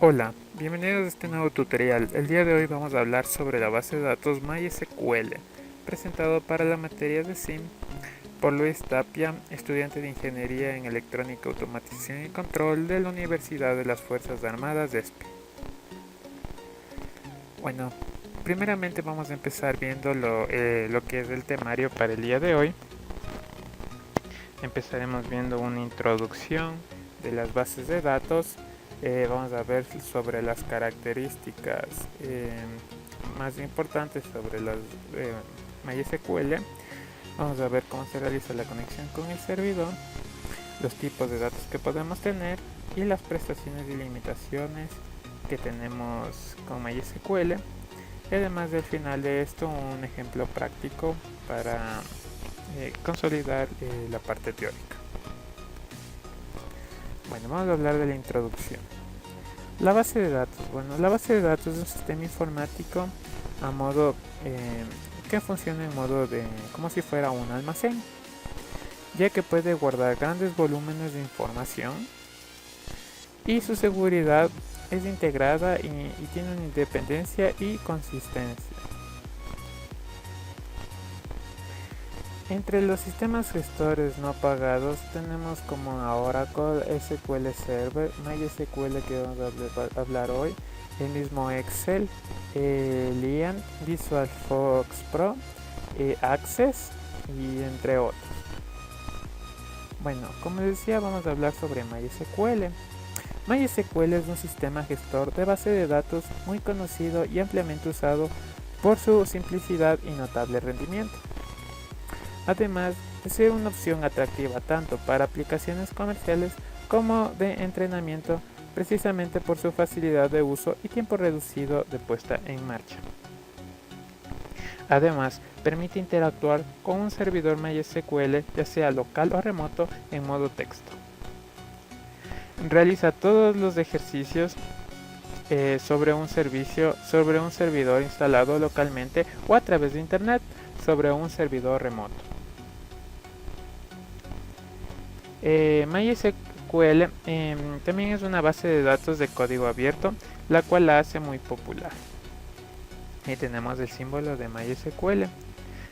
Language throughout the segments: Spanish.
Hola, bienvenidos a este nuevo tutorial. El día de hoy vamos a hablar sobre la base de datos MySQL, presentado para la materia de SIM por Luis Tapia, estudiante de Ingeniería en Electrónica, Automatización y Control de la Universidad de las Fuerzas Armadas de ESPE. Bueno, primeramente vamos a empezar viendo lo que es el temario para el día de hoy. Empezaremos viendo una introducción de las bases de datos. Vamos a ver sobre las características más importantes sobre las MySQL. Vamos a ver cómo se realiza la conexión con el servidor, los tipos de datos que podemos tener y las prestaciones y limitaciones que tenemos con MySQL. Y además del final de esto, un ejemplo práctico para consolidar la parte teórica. Bueno, vamos a hablar de la introducción. La base de datos. Bueno, la base de datos es un sistema informático a modo que funciona en modo de como si fuera un almacén, ya que puede guardar grandes volúmenes de información y su seguridad es integrada y tiene una independencia y consistencia. Entre los sistemas gestores no pagados tenemos como Oracle, SQL Server, MySQL que vamos a hablar hoy, el mismo Excel, Lian, Visual Fox Pro, Access y entre otros. Bueno, como decía, vamos a hablar sobre MySQL. MySQL es un sistema gestor de base de datos muy conocido y ampliamente usado por su simplicidad y notable rendimiento. Además de ser una opción atractiva tanto para aplicaciones comerciales como de entrenamiento, precisamente por su facilidad de uso y tiempo reducido de puesta en marcha. Además, permite interactuar con un servidor MySQL, ya sea local o remoto, en modo texto. Realiza todos los ejercicios sobre un servidor instalado localmente o a través de internet sobre un servidor remoto. MySQL también es una base de datos de código abierto, la cual la hace muy popular. Y tenemos el símbolo de MySQL.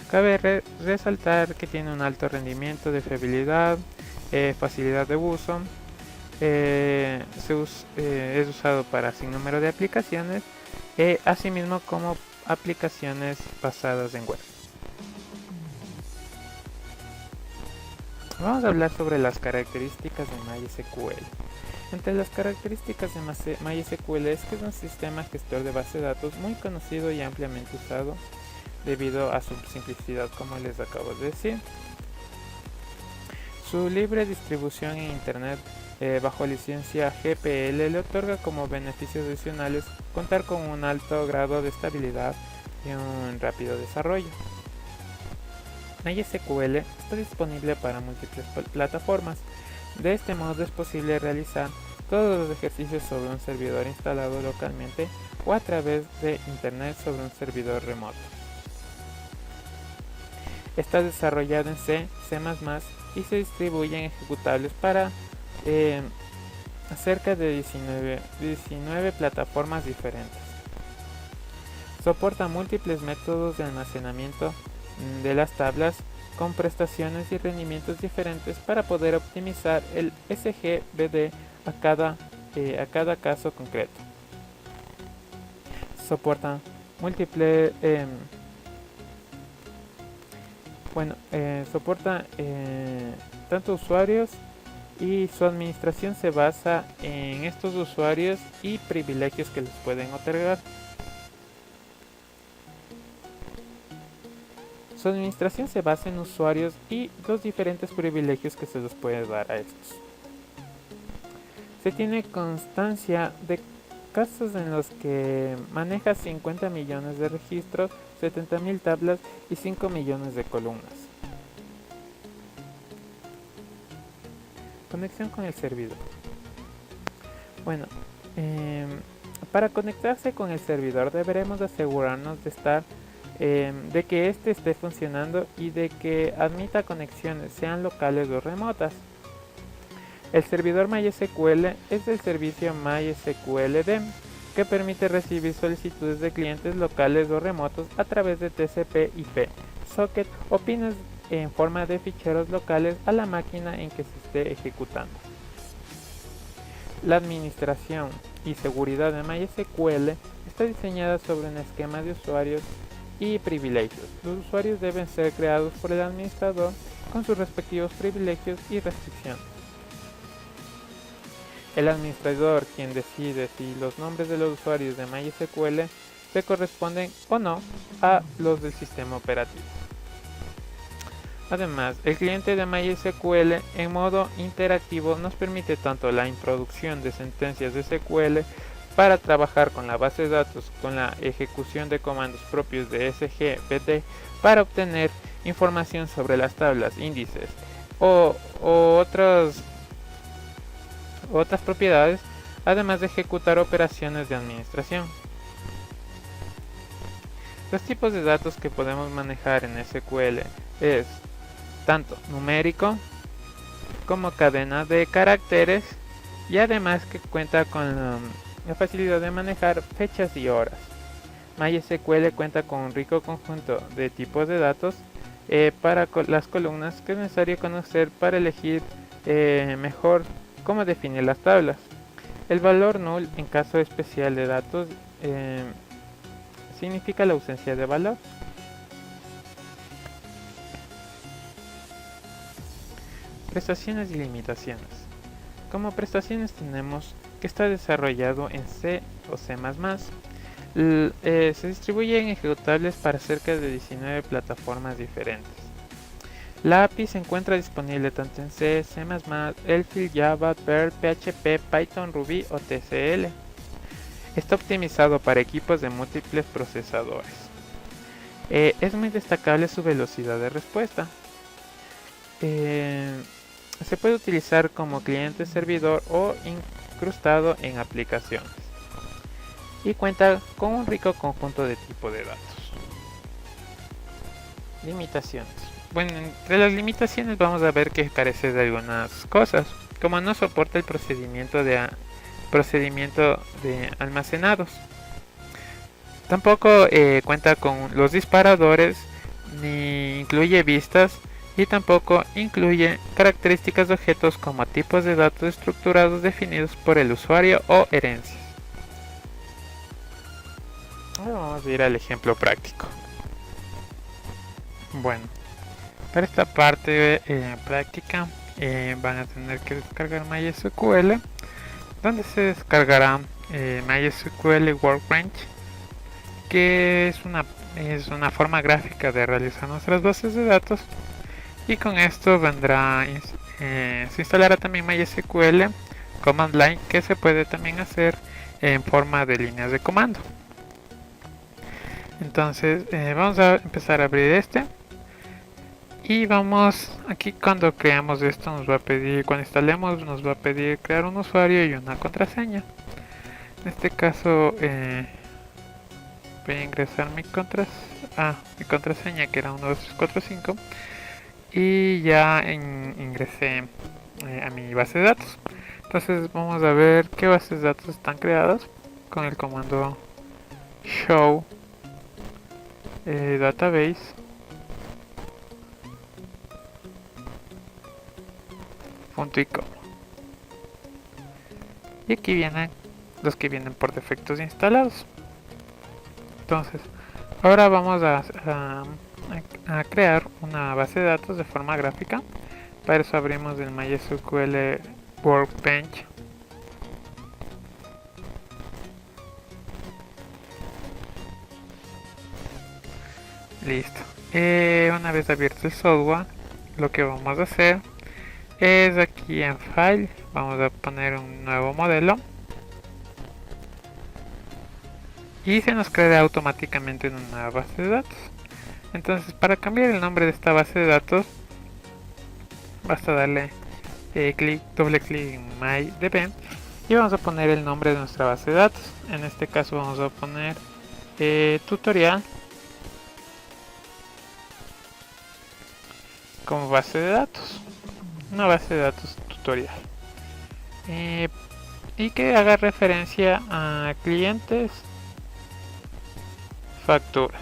Cabe resaltar que tiene un alto rendimiento de fiabilidad, facilidad de uso, es usado para sin número de aplicaciones, asimismo como aplicaciones basadas en web. Vamos a hablar sobre las características de MySQL. Entre las características de MySQL es que es un sistema gestor de base de datos muy conocido y ampliamente usado debido a su simplicidad, como les acabo de decir. Su libre distribución en Internet bajo licencia GPL le otorga como beneficios adicionales contar con un alto grado de estabilidad y un rápido desarrollo. MySQL está disponible para múltiples plataformas. De este modo es posible realizar todos los ejercicios sobre un servidor instalado localmente o a través de internet sobre un servidor remoto. Está desarrollado en C, C++ y se distribuyen ejecutables para cerca de 19 plataformas diferentes. Soporta múltiples métodos de almacenamiento de las tablas con prestaciones y rendimientos diferentes para poder optimizar el SGBD a cada caso concreto. Soporta múltiples soporta tanto usuarios y su administración se basa en estos usuarios y privilegios que les pueden otorgar. Su administración se basa en usuarios y los diferentes privilegios que se les puede dar a estos. Se tiene constancia de casos en los que maneja 50 millones de registros, 70.000 tablas y 5 millones de columnas. Conexión con el servidor. Bueno, para conectarse con el servidor deberemos asegurarnos de que éste esté funcionando y de que admita conexiones, sean locales o remotas. El servidor MySQL es el servicio MySQL-DEM, que permite recibir solicitudes de clientes locales o remotos a través de TCP/IP, socket o pines en forma de ficheros locales a la máquina en que se esté ejecutando. La administración y seguridad de MySQL está diseñada sobre un esquema de usuarios y privilegios. Los usuarios deben ser creados por el administrador con sus respectivos privilegios y restricciones. El administrador quien decide si los nombres de los usuarios de MySQL se corresponden o no a los del sistema operativo. Además, el cliente de MySQL en modo interactivo nos permite tanto la introducción de sentencias de SQL para trabajar con la base de datos con la ejecución de comandos propios de SGBD para obtener información sobre las tablas, índices o otras propiedades, además de ejecutar operaciones de administración. Los tipos de datos que podemos manejar en SQL es tanto numérico como cadena de caracteres, y además que cuenta con la facilidad de manejar fechas y horas. MySQL cuenta con un rico conjunto de tipos de datos para las columnas que es necesario conocer para elegir mejor cómo definir las tablas. El valor null en caso especial de datos significa la ausencia de valor. Prestaciones y limitaciones. Como prestaciones tenemos que está desarrollado en C o C++. Se distribuye en ejecutables para cerca de 19 plataformas diferentes. La API se encuentra disponible tanto en C, C++, Elfil, Java, Perl, PHP, Python, Ruby o TCL. Está optimizado para equipos de múltiples procesadores. Es muy destacable su velocidad de respuesta. Se puede utilizar como cliente servidor o incrustado en aplicaciones. Y cuenta con un rico conjunto de tipos de datos. Limitaciones. Bueno, entre las limitaciones vamos a ver que carece de algunas cosas, como no soporta el procedimiento de almacenados. Tampoco cuenta con los disparadores, ni incluye vistas, y tampoco incluye características de objetos como tipos de datos estructurados definidos por el usuario o herencias. Ahora vamos a ir al ejemplo práctico. Bueno, para esta parte práctica van a tener que descargar MySQL, donde se descargará MySQL Workbench, que es una forma gráfica de realizar nuestras bases de datos. Y con esto vendrá, se instalará también MySQL Command Line, que se puede también hacer en forma de líneas de comando. Entonces vamos a empezar a abrir este. Y vamos, aquí cuando creamos esto nos va a pedir, cuando instalemos nos va a pedir crear un usuario y una contraseña. En este caso voy a ingresar mi contraseña, que era 12345. Y ya ingresé a mi base de datos. Entonces vamos a ver qué bases de datos están creadas con el comando show database .icom. Y aquí vienen los que vienen por defectos instalados. Entonces ahora vamos a crear una base de datos de forma gráfica. Para eso abrimos el MySQL Workbench. Listo. Una vez abierto el software, lo que vamos a hacer es aquí en File, vamos a poner un nuevo modelo. Y se nos crea automáticamente una nueva base de datos. Entonces, para cambiar el nombre de esta base de datos, basta darle doble clic en MyDB y vamos a poner el nombre de nuestra base de datos. En este caso vamos a poner tutorial como base de datos, una base de datos tutorial. eh, y que haga referencia a clientes, facturas.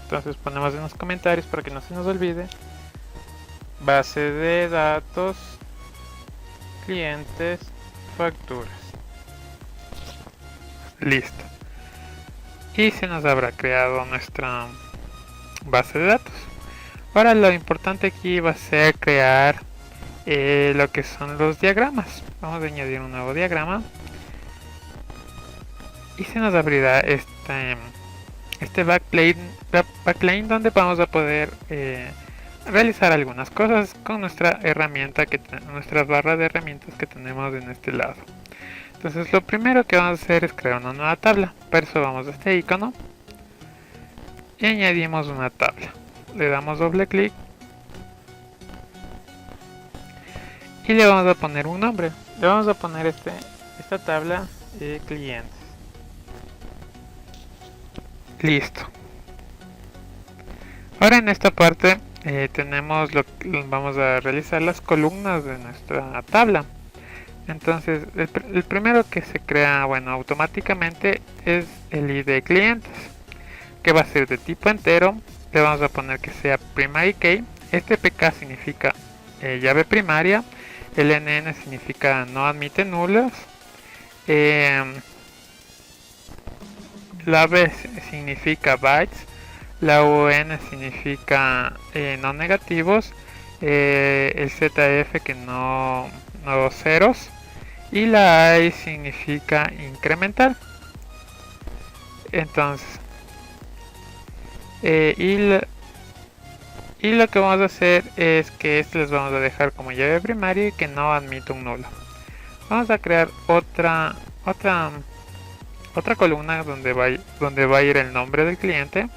Entonces ponemos en los comentarios para que no se nos olvide: base de datos, clientes, facturas. Listo. Y se nos habrá creado nuestra base de datos. Ahora lo importante aquí va a ser crear lo que son los diagramas. Vamos a añadir un nuevo diagrama y se nos abrirá este backplane donde vamos a poder realizar algunas cosas con nuestra herramienta, nuestra barra de herramientas que tenemos en este lado. Entonces lo primero que vamos a hacer es crear una nueva tabla. Para eso vamos a este icono y añadimos una tabla. Le damos doble clic y le vamos a poner un nombre. Le vamos a poner esta tabla de clientes. Listo. Ahora en esta parte vamos a realizar las columnas de nuestra tabla. Entonces el primero que se crea, bueno, automáticamente es el ID clientes, que va a ser de tipo entero. Le vamos a poner que sea primary key. Este PK significa llave primaria, el NN significa no admite nulos, la B significa bytes, la UN significa no negativos, el ZF que no ceros, y la AI significa incremental. Entonces y lo que vamos a hacer es que les vamos a dejar como llave primaria y que no admite un nulo. Vamos a crear otra columna donde va a ir el nombre del cliente,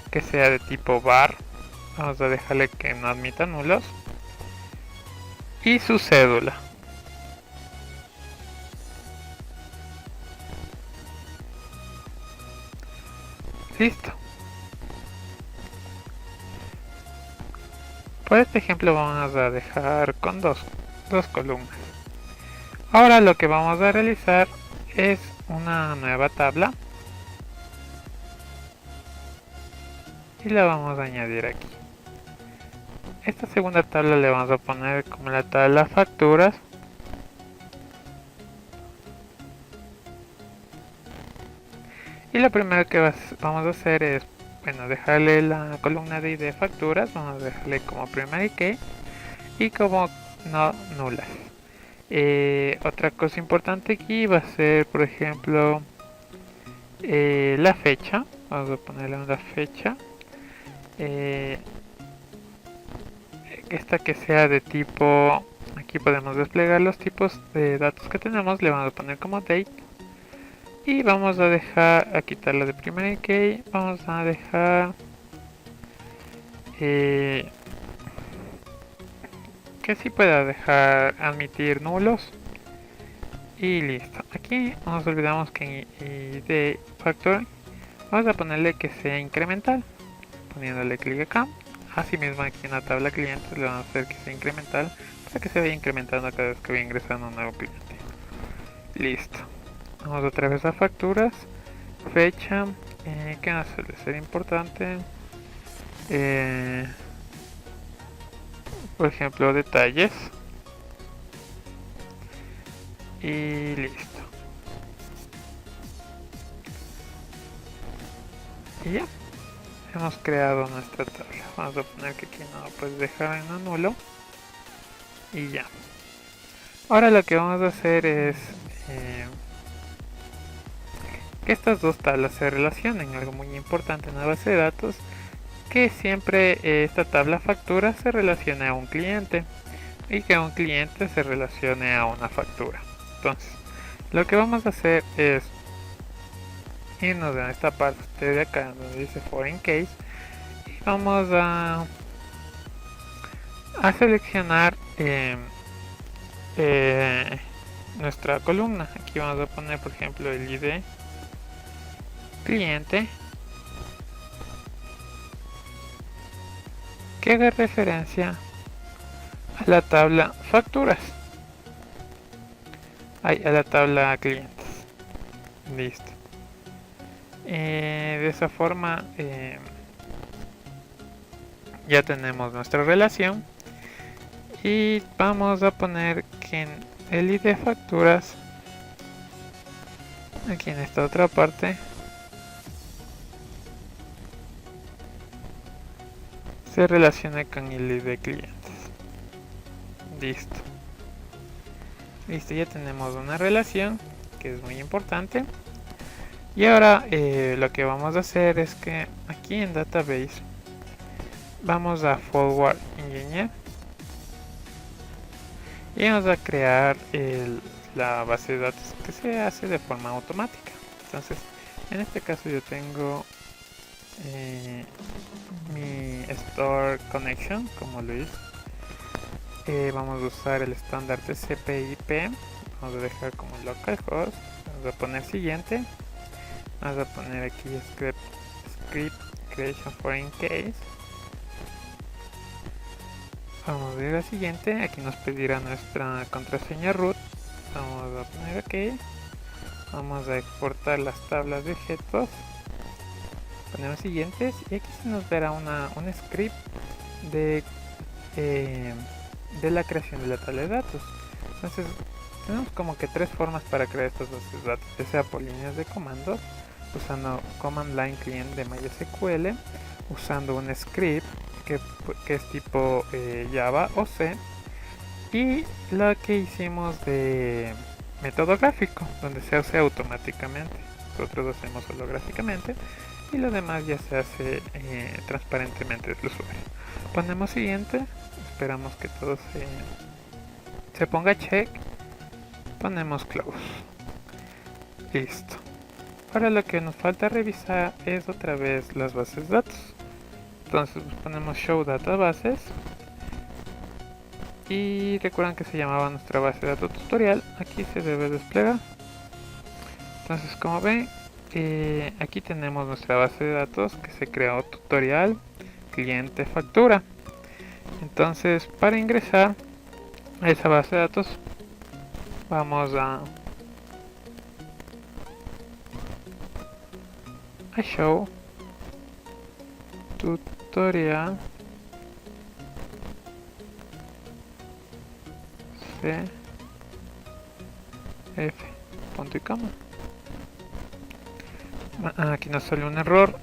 que sea de tipo var. Vamos a dejarle que no admita nulos y su cédula. Listo. Por este ejemplo vamos a dejar con dos columnas. Ahora lo que vamos a realizar es una nueva tabla y la vamos a añadir aquí. Esta segunda tabla le vamos a poner como la tabla facturas. Y lo primero que vamos a hacer es, bueno, dejarle la columna de ID facturas. Vamos a dejarle como primary key y como no nulas. Otra cosa importante aquí va a ser, por ejemplo, la fecha. Vamos a ponerle una fecha. Esta que sea de tipo, aquí podemos desplegar los tipos de datos que tenemos. Le vamos a poner como date y vamos a dejar a quitarla de primary key. Vamos a dejar que sí pueda dejar admitir nulos y listo. Aquí nos olvidamos que de factor vamos a ponerle que sea incremental, poniéndole clic acá. Asimismo aquí en la tabla clientes le vamos a hacer que sea incremental para que se vaya incrementando cada vez que vaya ingresando un nuevo cliente. Listo. Vamos otra vez a facturas, fecha, que no suele ser importante, por ejemplo detalles, y listo. Y ya, hemos creado nuestra tabla. Vamos a poner que aquí no puedes dejar en nulo y ya. Ahora lo que vamos a hacer es que estas dos tablas se relacionen. Algo muy importante en la base de datos, que siempre esta tabla factura se relacione a un cliente y que un cliente se relacione a una factura. Entonces lo que vamos a hacer es irnos en esta parte de acá donde dice foreign case y vamos a seleccionar nuestra columna. Aquí vamos a poner, por ejemplo, el ID cliente, que haga referencia a la tabla facturas, a la tabla clientes. Listo. De esa forma ya tenemos nuestra relación y vamos a poner que en el ID facturas, aquí en esta otra parte, se relaciona con el ID clientes. Listo. Listo, ya tenemos una relación que es muy importante. Y ahora lo que vamos a hacer es que aquí en Database vamos a Forward Engineer y vamos a crear la base de datos que se hace de forma automática. Entonces, en este caso yo tengo mi Store Connection como Luis. Vamos a usar el estándar TCP/IP. Vamos a dejar como localhost. Vamos a poner siguiente. Vamos a poner aquí script creation for in case. Vamos a ir al siguiente. Aquí nos pedirá nuestra contraseña root. Vamos a poner ok. Vamos a exportar las tablas de objetos. Ponemos siguientes y aquí se nos verá un script de la creación de la tabla de datos. Entonces tenemos como que tres formas para crear estas bases de datos, ya sea por líneas de comandos, usando command line client de MySQL, usando un script que es tipo Java o C, y lo que hicimos de método gráfico, donde se hace automáticamente. Nosotros lo hacemos holográficamente y lo demás ya se hace transparentemente del usuario. Ponemos siguiente, esperamos que todo se ponga check, ponemos close. Listo. Ahora lo que nos falta revisar es otra vez las bases de datos. Entonces ponemos show databases y recuerdan que se llamaba nuestra base de datos tutorial. Aquí se debe desplegar. Entonces, como ven, aquí tenemos nuestra base de datos que se creó tutorial cliente factura. Entonces, para ingresar a esa base de datos vamos a show tutorial cf punto y coma. Aquí nos sale un error,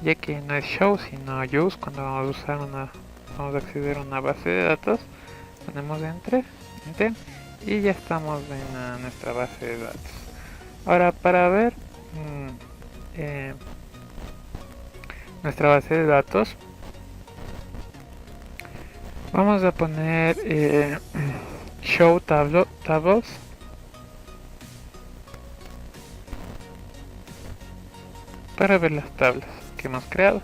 ya que no es show sino use. Cuando vamos a usar vamos a acceder a una base de datos, ponemos enter y ya estamos en nuestra base de datos. Ahora, para ver nuestra base de datos, vamos a poner show tables para ver las tablas que hemos creado.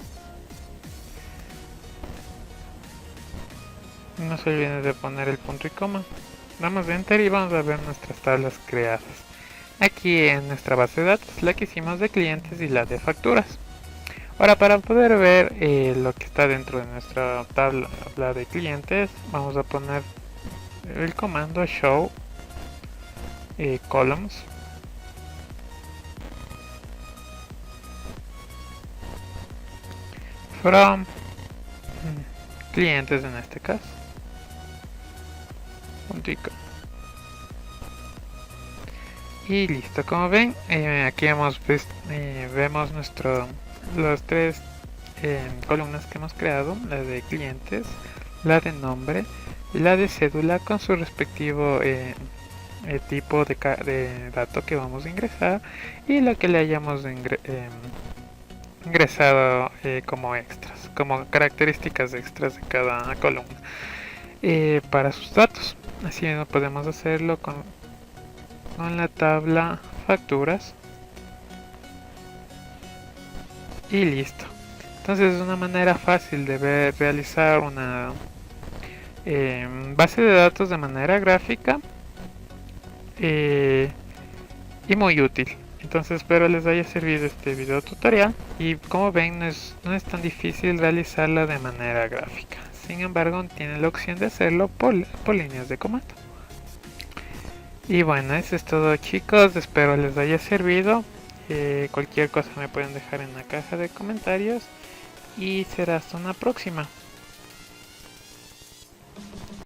No se olviden de poner el punto y coma. Damos enter y vamos a ver nuestras tablas creadas. Aquí en nuestra base de datos, la que hicimos de clientes y la de facturas. Ahora, para poder ver lo que está dentro de nuestra tabla de clientes, vamos a poner el comando show columns from clientes, en este caso. Y listo, como ven, aquí vemos las tres columnas que hemos creado: la de clientes, la de nombre y la de cédula, con su respectivo tipo de dato que vamos a ingresar y lo que le hayamos ingresado como extras, como características extras de cada columna para sus datos. Así no podemos hacerlo con la tabla facturas y listo. Entonces es una manera fácil de realizar una base de datos de manera gráfica y muy útil. Entonces espero les haya servido este video tutorial y como ven no es tan difícil realizarla de manera gráfica. Sin embargo, tienen la opción de hacerlo por líneas de comando. Y bueno, eso es todo, chicos, espero les haya servido. Cualquier cosa me pueden dejar en la caja de comentarios y será hasta una próxima.